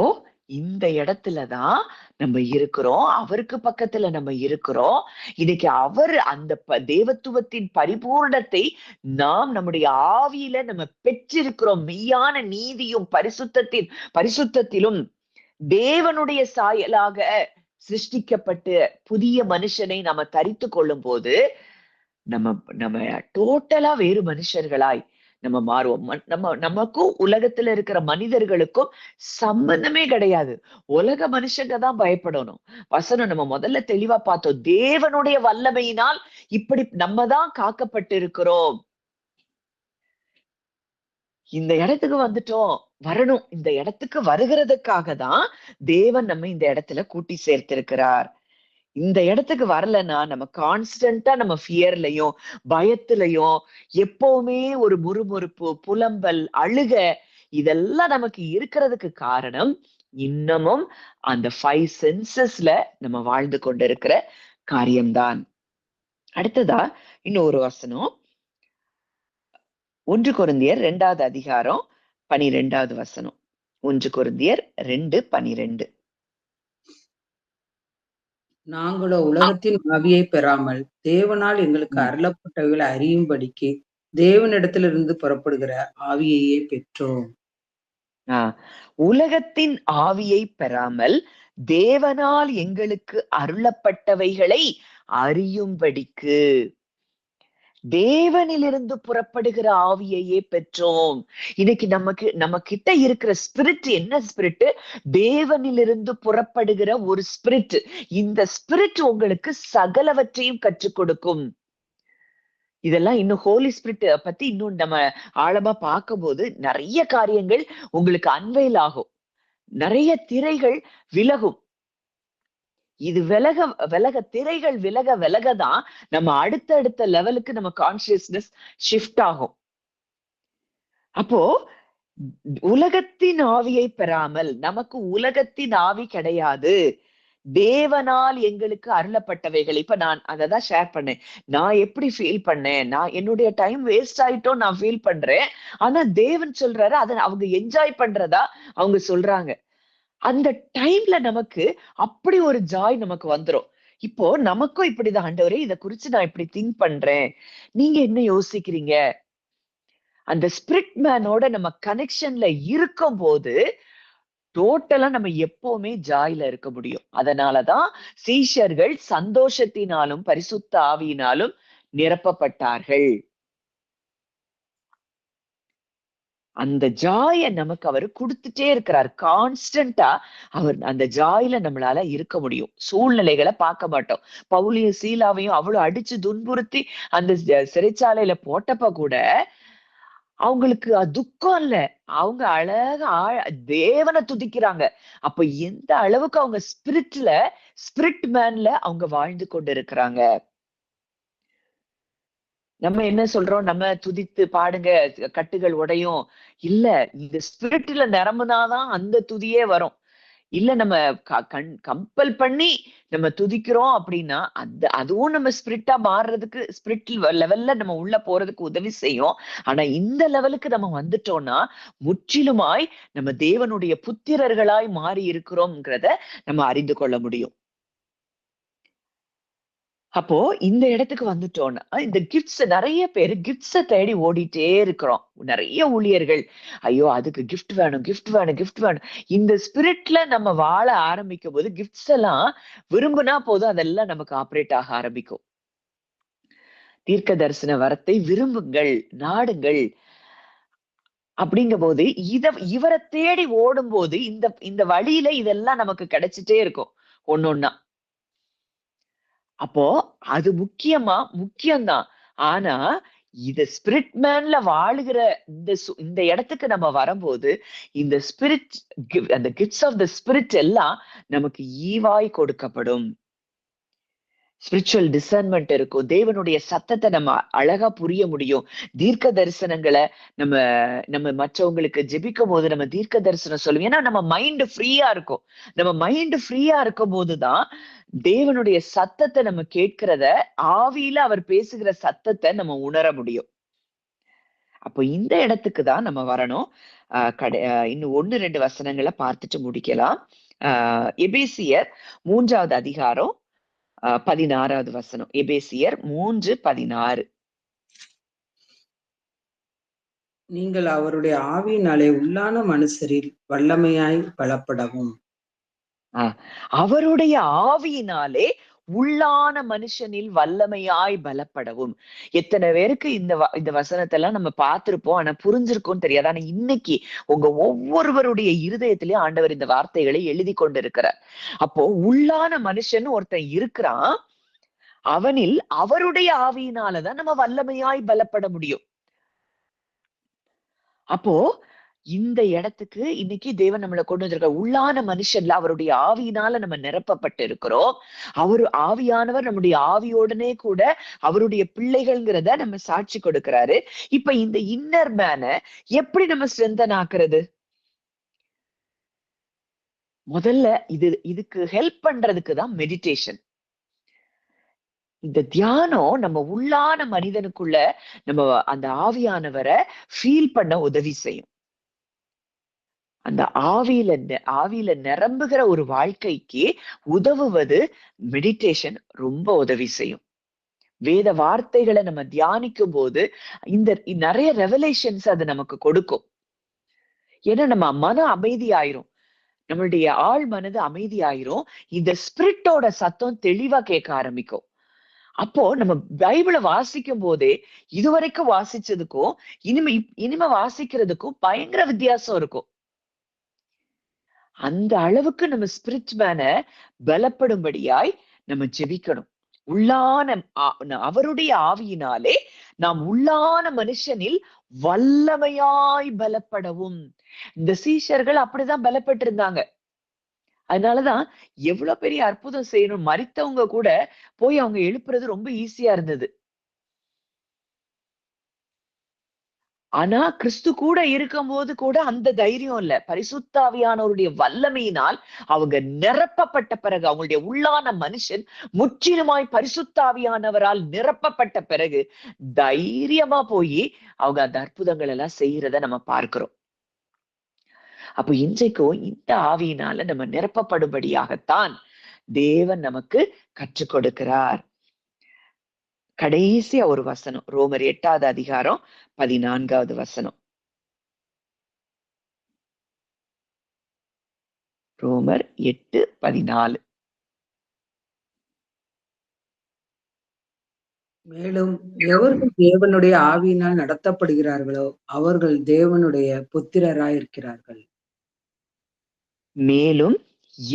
இந்த இடத்துலதான் நம்ம இருக்கிறோம். அவருக்கு பக்கத்துல நம்ம இருக்கிறோம். இன்னைக்கு அவர் அந்த தேவத்துவத்தின் பரிபூர்ணத்தை நாம் நம்முடைய ஆவியில நம்ம பெற்றிருக்கிறோம். மெய்யான நீதியும் பரிசுத்தத்திலும் தேவனுடைய சாயலாக சிருஷ்டிக்கப்பட்டு புதிய மனுஷனை நம்ம தரித்து கொள்ளும் போது நம்ம டோட்டலா வேறு மனுஷர்களாய் நம்ம மாறுவோம். நமக்கும் உலகத்துல இருக்கிற மனிதர்களுக்கும் சம்பந்தமே கிடையாது. உலக மனுஷங்க தான் பயப்படணும். வசனம் நம்ம முதல்ல தெளிவா பார்த்தோம். தேவனுடைய வல்லமையினால் இப்படி நம்ம தான் காக்கப்பட்டு இருக்கிறோம். இந்த இடத்துக்கு வந்துட்டோம், வரணும். இந்த இடத்துக்கு வருகிறதுக்காக தான் தேவன் நம்ம இந்த இடத்துல கூட்டி சேர்த்திருக்கிறார். இந்த இடத்துக்கு வரலன்னா நம்ம கான்ஸ்டன்டா நம்ம ஃபியர்லயும் பயத்திலையும் எப்பவுமே ஒரு முறுமுறுப்பு, புலம்பல், அழுக இதெல்லாம் நமக்கு இருக்கிறதுக்கு காரணம் இன்னமும் அந்த 5 சென்சஸ்ல நம்ம வாழ்ந்து கொண்டிருக்கிற காரியம்தான். அடுத்ததா இன்னொரு வசனம், 1 கொரிந்தியர் 2வது அதிகாரம் 12வது வசனம். 1 கொரிந்தியர் 2:12. நாங்களோ உலகத்தின் ஆவியை பெறாமல் தேவனால் எங்களுக்கு அருளப்பட்டவைகளை அறியும்படிக்கு தேவனிடத்திலிருந்து புறப்படுகிற ஆவியையே பெற்றோம். உலகத்தின் ஆவியை பெறாமல் தேவனால் எங்களுக்கு அருளப்பட்டவைகளை அறியும்படிக்கு தேவனிலிருந்து புறப்படுகிற ஆவியையே பெற்றோம். இன்னைக்கு நம்ம கிட்ட இருக்கிற ஸ்பிரிட் என்ன ஸ்பிரிட்? தேவனிலிருந்து புறப்படுகிற ஒரு ஸ்பிரிட். இந்த ஸ்பிரிட் உங்களுக்கு சகலவற்றையும் கற்றுக் கொடுக்கும். இதெல்லாம் இன்னும் ஹோலி ஸ்பிரிட் பத்தி இன்னும் நம்ம ஆழமா பார்க்கும்போது நிறைய காரியங்கள் உங்களுக்கு அன்வைல் ஆகும். நிறைய திரைகள் விலகும். இது திரைகள் விலகதான் நம்ம அடுத்த லெவலுக்கு நம்ம கான்சியஸ்னஸ் ஷிஃப்ட் ஆகும். அப்போ உலகத்தின் ஆவியை பெறாமல், நமக்கு உலகத்தின் ஆவி கிடையாது, தேவனால் எங்களுக்கு அருளப்பட்டவைகள். இப்ப நான் அததான் ஷேர் பண்ணேன். நான் எப்படி ஃபீல் பண்ணேன், நான் என்னுடைய டைம் வேஸ்ட் ஆயிட்டோம் நான் ஃபீல் பண்றேன். ஆனா தேவன் சொல்றாரு அதை அவங்க என்ஜாய் பண்றதா அவங்க சொல்றாங்க. அந்த டைம்ல நமக்கு அப்படி ஒரு ஜாய் நமக்கு வந்துரும். இப்போ நமக்கும் இப்படிதான், ஆண்டவரே இதை குறிச்சு நான் இப்படி திங்க் பண்றேன், நீங்க என்ன யோசிக்கிறீங்க? அந்த ஸ்பிரிட் மேனோட நம்ம கனெக்ஷன்ல இருக்கும் போது டோட்டலா நம்ம எப்பவுமே ஜாயில இருக்க முடியும். அதனாலதான் சீஷர்கள் சந்தோஷத்தினாலும் பரிசுத்த ஆவியினாலும் நிரப்பப்பட்டார்கள். அந்த ஜாய நமக்கு அவர் கொடுத்துட்டே இருக்கிறார். கான்ஸ்டன்டா அவர் அந்த ஜாயில நம்மளால இருக்க முடியும். சூழ்நிலைகளை பார்க்க மாட்டோம். பவுலையும் சீலாவையும் அவ்வளவு அடிச்சு துன்புறுத்தி அந்த சிறைச்சாலையில போட்டப்ப கூட அவங்களுக்கு துக்கம் இல்ல. அவங்க அழகா தேவனை துதிக்கிறாங்க. அப்ப எந்த அளவுக்கு அவங்க ஸ்பிரிட் மேன்ல அவங்க வாழ்ந்து கொண்டு இருக்கிறாங்க. நம்ம என்ன சொல்றோம்? நம்ம துதித்து பாடுங்க கட்டுகள் உடையும். இல்ல, இந்த ஸ்பிரிட்ல நிரம்புனாதான் அந்த துதியே வரும். இல்ல நம்ம கம்பல் பண்ணி நம்ம துதிக்கிறோம் அப்படின்னா அதுவும் நம்ம ஸ்பிரிட்டா மாறுறதுக்கு, ஸ்பிரிட் லெவல்ல நம்ம உள்ள போறதுக்கு உதவி செய்யும். ஆனா இந்த லெவலுக்கு நம்ம வந்துட்டோம்னா முற்றிலுமாய் நம்ம தேவனுடைய புத்திரர்களாய் மாறி இருக்கிறோம்ங்கிறத நம்ம அறிந்து கொள்ள முடியும். அப்போ இந்த இடத்துக்கு வந்துட்டோம்னா இந்த கிஃப்ட்ஸ், நிறைய பேர் கிஃப்ட்ஸ தேடி ஓடிட்டே இருக்கிறோம். நிறைய ஊழியர்கள் ஐயோ அதுக்கு கிஃப்ட் வேணும், கிஃப்ட் வேணும், கிஃப்ட் வேணும். இந்த ஸ்பிரிட்ல நம்ம வாழ ஆரம்பிக்கும் போது கிஃப்ட்ஸ் எல்லாம் விரும்பினா போதும், அதெல்லாம் நமக்கு ஆப்ரேட் ஆக ஆரம்பிக்கும். தீர்க்க தரிசன வரத்தை விரும்புங்கள், நாடுங்கள். அப்படிங்கும் போது இவரை தேடி ஓடும் போது இந்த வழியில இதெல்லாம் நமக்கு கிடைச்சிட்டே இருக்கும் ஒன்னொன்னா. அப்போ அது முக்கியம்தான். ஆனா இது ஸ்பிரிட் மேன்ல வாழுகிற இந்த இடத்துக்கு நம்ம வரும்போது இந்த ஸ்பிரிட், அந்த கிஃப்ட்ஸ் ஆஃப் த ஸ்பிரிட் எல்லாம் நமக்கு ஈவாய் கொடுக்கப்படும். ஸ்பிரிச்சுவல் டிசர்ன்மெண்ட் இருக்கும். தேவனுடைய சத்தத்தை நம்ம அழகா புரிய முடியும். தீர்க்க தரிசனங்களை நம்ம மற்றவங்களுக்கு ஜெபிக்கும் போது நம்ம தீர்க்க தரிசனம் சொல்லுவோம். ஏன்னா நம்ம மைண்ட் ஃப்ரீயா இருக்கும். நம்ம மைண்ட் ஃப்ரீயா இருக்கும் போதுதான் தேவனுடைய சத்தத்தை நம்ம கேட்கிறத, ஆவியில அவர் பேசுகிற சத்தத்தை நம்ம உணர முடியும். அப்போ இந்த இடத்துக்கு தான் நம்ம வரணும். இன்னும் 1-2 வசனங்களை பார்த்துட்டு முடிக்கலாம். எபேசியர் 3வது அதிகாரம் 16வது வசனம். எபேசியர் 3:16. நீங்கள் அவருடைய ஆவியினாலே உள்ளான மனுஷரில் வல்லமையாய் பலப்படவும். அவருடைய ஆவியினாலே உள்ளான மனுஷனில் வல்லமையாய் பலப்படவும். எத்தனை பேருக்கு இந்த வசனத்தை எல்லாம் நம்ம பார்த்திருப்போம், ஆனா புரிஞ்சிருக்கோம் தெரியாது. ஆனா இன்னைக்கு உங்க ஒவ்வொருவருடைய இருதயத்திலேயும் ஆண்டவர் இந்த வார்த்தைகளை எழுதி கொண்டிருக்கிறார். அப்போ உள்ளான மனுஷன் ஒருத்தன் இருக்கிறான், அவனில் அவருடைய ஆவியினாலதான் நம்ம வல்லமையாய் பலப்பட முடியும். அப்போ இந்த இடத்துக்கு இன்னைக்கு தேவன் நம்மளை கொண்டு வந்திருக்க. உள்ளான மனுஷன்ல அவருடைய ஆவியினால நம்ம நிரப்பப்பட்டு இருக்கிறோம். ஆவியானவர் நம்முடைய ஆவியோடனே கூட அவருடைய பிள்ளைகள்ங்கிறத நம்ம சாட்சி கொடுக்கிறாரு. இப்ப இந்த இன்னர் மேன எப்படி நம்ம ஸ்ட்ரென்தன் ஆக்குறது? முதல்ல இதுக்கு ஹெல்ப் பண்றதுக்கு தான் மெடிடேஷன். இந்த தியானம் நம்ம உள்ளான மனிதனுக்குள்ள நம்ம அந்த ஆவியானவரை ஃபீல் பண்ண உதவி செய்யும். அந்த ஆவியில நிரம்புகிற ஒரு வாழ்க்கைக்கு உதவுவது மெடிடேஷன் ரொம்ப உதவி செய்யும். வேத வார்த்தைகளை நம்ம தியானிக்கும் போது இந்த நிறைய ரெவலேஷன்ஸ் அது நமக்கு கொடுக்கும். ஏன்னா நம்ம மன அமைதி ஆயிரும், நம்மளுடைய ஆள் மனது அமைதி ஆயிரும், இந்த ஸ்பிரிட்டோட சத்தம் தெளிவா கேட்க ஆரம்பிக்கும். அப்போ நம்ம பைபிளை வாசிக்கும் போதே இதுவரைக்கும் வாசிச்சதுக்கும் இனிமே வாசிக்கிறதுக்கும் பயங்கர வித்தியாசம் இருக்கும். அந்த அளவுக்கு நம்ம ஸ்பிரிட் மேன பலப்படும்படியாய் நம்ம ஜெபிக்கணும். உள்ளான அவருடைய ஆவியினாலே நாம் உள்ளான மனுஷனில் வல்லமையாய் பலப்படவும். இந்த சீஷர்கள் அப்படிதான் பலப்பட்டு இருந்தாங்க. அதனாலதான் எவ்வளவு பெரிய அற்புதம் செய்யணும், மரித்தவங்க கூட போய் அவங்க எழுப்புறது ரொம்ப ஈஸியா இருந்தது. ஆனா கிறிஸ்து கூட இருக்கும் போது கூட அந்த தைரியம் இல்ல. பரிசுத்தாவியானவருடைய வல்லமையினால் அவங்க நிரப்பப்பட்ட பிறகு, அவங்களுடைய உள்ளான மனுஷன் முற்றிலுமாய் பரிசுத்தாவியானவரால் நிரப்பப்பட்ட பிறகு தைரியமா போய் அவங்க அந்த அற்புதங்கள் எல்லாம் செய்யறத நம்ம பார்க்கிறோம். அப்போ இன்றைக்கும் இந்த ஆவியினால நம்ம நிரப்பப்படும்படியாகத்தான் தேவன் நமக்கு கற்றுக் கொடுக்கிறார். கடைசியா ஒரு வசனம், ரோமர் 8வது அதிகாரம் 14வது வசனம். ரோமர் 8:14. மேலும் எவர்கள் தேவனுடைய ஆவியினால் நடத்தப்படுகிறார்களோ அவர்கள் தேவனுடைய புத்திரராயிருக்கிறார்கள். மேலும்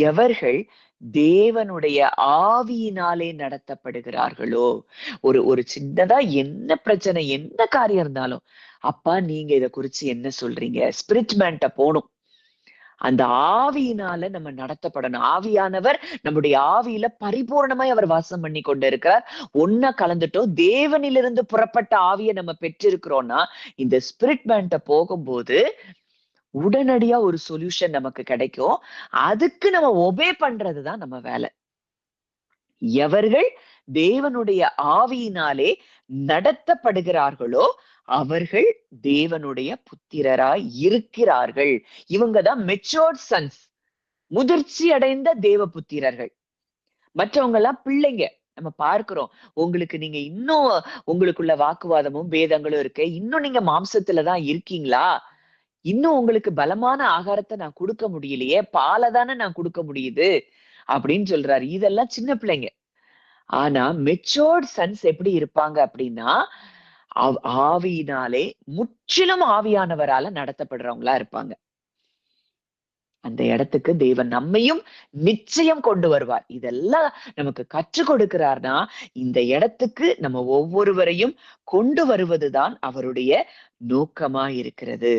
எவர்கள் தேவனுடைய ஆவியினாலே நடத்தப்படுகிறார்களோ, ஒரு சின்னதா என்ன பிரச்சனை, என்ன காரியம் இருந்தாலும், அப்பா நீங்க இத குறிச்சு என்ன சொல்றீங்க, ஸ்பிரிட் மேன்ட்ட போகணும். அந்த ஆவியினால நம்ம நடத்தப்படணும். ஆவியானவர் நம்முடைய ஆவியில பரிபூர்ணமாய் அவர் வாசம் பண்ணி கொண்டு இருக்கிறார். ஒன்னா கலந்துட்டோம், தேவனிலிருந்து புறப்பட்ட ஆவியை நம்ம பெற்றிருக்கிறோம்னா இந்த ஸ்பிரிட் மேன்ட்ட போகும்போது உடனடியா ஒரு சொல்யூஷன் நமக்கு கிடைக்கும். அதுக்கு நம்ம ஒபே பண்றதுதான் நம்ம வேலை. எவர்கள் தேவனுடைய ஆவியினாலே நடத்தப்படுகிறார்களோ அவர்கள் தேவனுடைய புத்திரராய் இருக்கிறார்கள். இவங்கதான் மெச்சூர்ட் சன்ஸ், முதிர்ச்சி அடைந்த தேவ புத்திரர்கள். மற்றவங்க எல்லாம் பிள்ளைங்க. நம்ம பார்க்கிறோம், உங்களுக்கு நீங்க இன்னும் உங்களுக்குள்ள வாக்குவாதமும் பேதங்களும் இருக்கு, இன்னும் நீங்க மாம்சத்துலதான் இருக்கீங்களா, இன்னும் உங்களுக்கு பலமான ஆகாரத்தை நான் கொடுக்க முடியலையே, பாலை தானே நான் கொடுக்க முடியுது அப்படின்னு சொல்றாரு. இதெல்லாம் சின்ன பிள்ளைங்க. ஆனா மெச்சூர்ட் சன்ஸ் எப்படி இருப்பாங்க அப்படின்னா, ஆவியினாலே முற்றிலும் ஆவியானவரால நடத்தப்படுறவங்களா இருப்பாங்க. அந்த இடத்துக்கு தேவன் நம்மையும் நிச்சயம் கொண்டு வருவார். இதெல்லாம் நமக்கு கற்றுக் கொடுக்கிறார்னா இந்த இடத்துக்கு நம்ம ஒவ்வொருவரையும் கொண்டு வருவதுதான் அவருடைய நோக்கமா இருக்கிறது.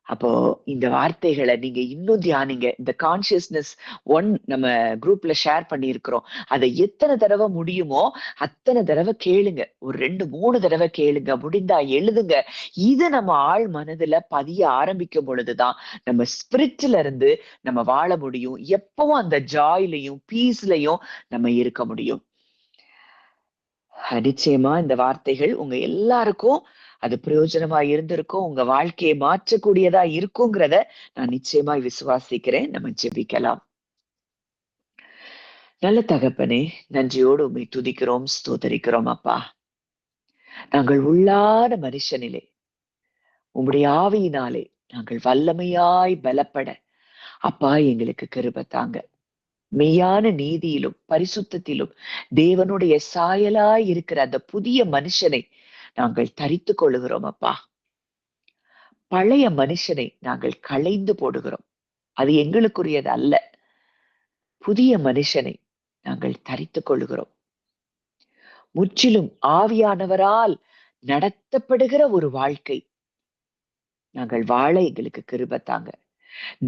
அப்போ இந்த வார்த்தைகளை நீங்க இன்னும் தியானிங்க. இந்த கான்சியஸ்னஸ் 1 நம்ம குரூப்ல ஷேர் பண்ணியிருக்கிறோம். அதை எத்தனை தடவை முடியுமோ அத்தனை தடவை கேளுங்க. ஒரு 2-3 தடவை கேளுங்க, முடிந்தா எழுதுங்க. இது நம்ம ஆள் மனதுல பதிய ஆரம்பிக்கும் பொழுதுதான் நம்ம ஸ்பிரிட்ல இருந்து நம்ம வாழ முடியும். எப்பவும் அந்த ஜாய்லையும் பீஸ்லயும் நம்ம இருக்க முடியும். நிச்சயமா இந்த வார்த்தைகள் உங்க எல்லாருக்கும் அது பிரயோஜனமா இருந்திருக்கும், உங்க வாழ்க்கையை மாற்றக்கூடியதா இருக்குங்கிறத நான் நிச்சயமாய் விசுவாசிக்கிறேன். நம்ம ஜெபிக்கலாம். நல்ல தகப்பனே, நன்றியோடு உம்மை துதிக்கிறோம், ஸ்தோத்தரிக்கிறோம் அப்பா. நாங்கள் உள்ளான மனுஷனிலே உம்முடைய ஆவியினாலே நாங்கள் வல்லமையாய் பலப்பட அப்பா எங்களுக்கு கிருபை தாங்க. மெய்யான நீதியிலும் பரிசுத்தத்திலும் தேவனுடைய சாயலாய் இருக்கிற அந்த புதிய மனுஷனை நாங்கள் தரித்து கொள்ளுகிறோம் அப்பா. பழைய மனுஷனை நாங்கள் களைந்து போடுகிறோம். அது எங்களுக்குரியது அல்ல. புதிய மனுஷனை நாங்கள் தரித்து கொள்ளுகிறோம். முற்றிலும் ஆவியானவரால் நடத்தப்படுகிற ஒரு வாழ்க்கை நாங்கள் வாழ எங்களுக்கு கிருபை தாங்க.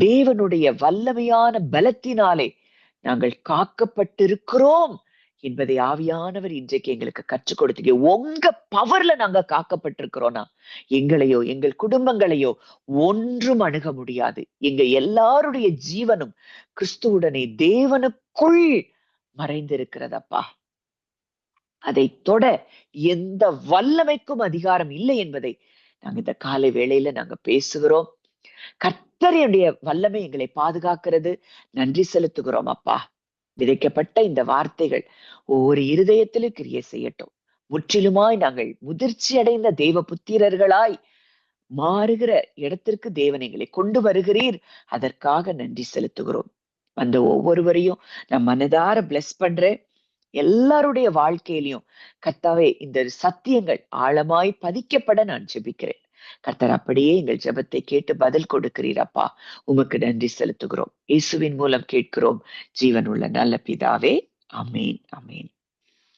தேவனுடைய வல்லமையான பலத்தினாலே நாங்கள் காக்கப்பட்டிருக்கிறோம் என்பதை ஆவியானவர் இன்றைக்கு எங்களுக்கு கற்றுக் கொடுத்தீங்க. உங்க பவர்ல நாங்க காக்கப்பட்டிருக்கிறோம்னா எங்களையோ எங்கள் குடும்பங்களையோ ஒன்றும் அணுக முடியாது. எங்க எல்லாருடைய ஜீவனும் கிறிஸ்துவுடனே தேவனுக்குள் மறைந்திருக்கிறதப்பா. அதை தொட எந்த வல்லமைக்கும் அதிகாரம் இல்லை என்பதை நாங்க இந்த காலை வேளையில நாங்க பேசுகிறோம். கர்த்தருடைய வல்லமை எங்களை பாதுகாக்கிறது. நன்றி செலுத்துகிறோம் அப்பா. விதைக்கப்பட்ட இந்த வார்த்தைகள் ஒவ்வொரு இருதயத்திலும் கிரியை செய்யட்டும். முற்றிலுமாய் நாங்கள் முதிர்ச்சி அடைந்த தேவ புத்திரர்களாய் மாறுகிற இடத்திற்கு தேவன் எங்களை கொண்டு வருகிறீர். அதற்காக நன்றி செலுத்துகிறோம். அந்த ஒவ்வொருவரையும் நான் மனதார பிளஸ் பண்றேன். எல்லாருடைய வாழ்க்கையிலையும் கர்த்தாவே இந்த சத்தியங்கள் ஆழமாய் பதிக்கப்பட நான் ஜெபிக்கிறேன். கர்த்தர் அப்படியே எங்கள் ஜெபத்தை கேட்டு பதில் கொடுக்கிறீர் அப்பா. உமக்கு நன்றி செலுத்துகிறோம். இயேசுவின் மூலம் கேட்கிறோம் ஜீவனுள்ள நல்ல பிதாவே. ஆமேன், ஆமேன்.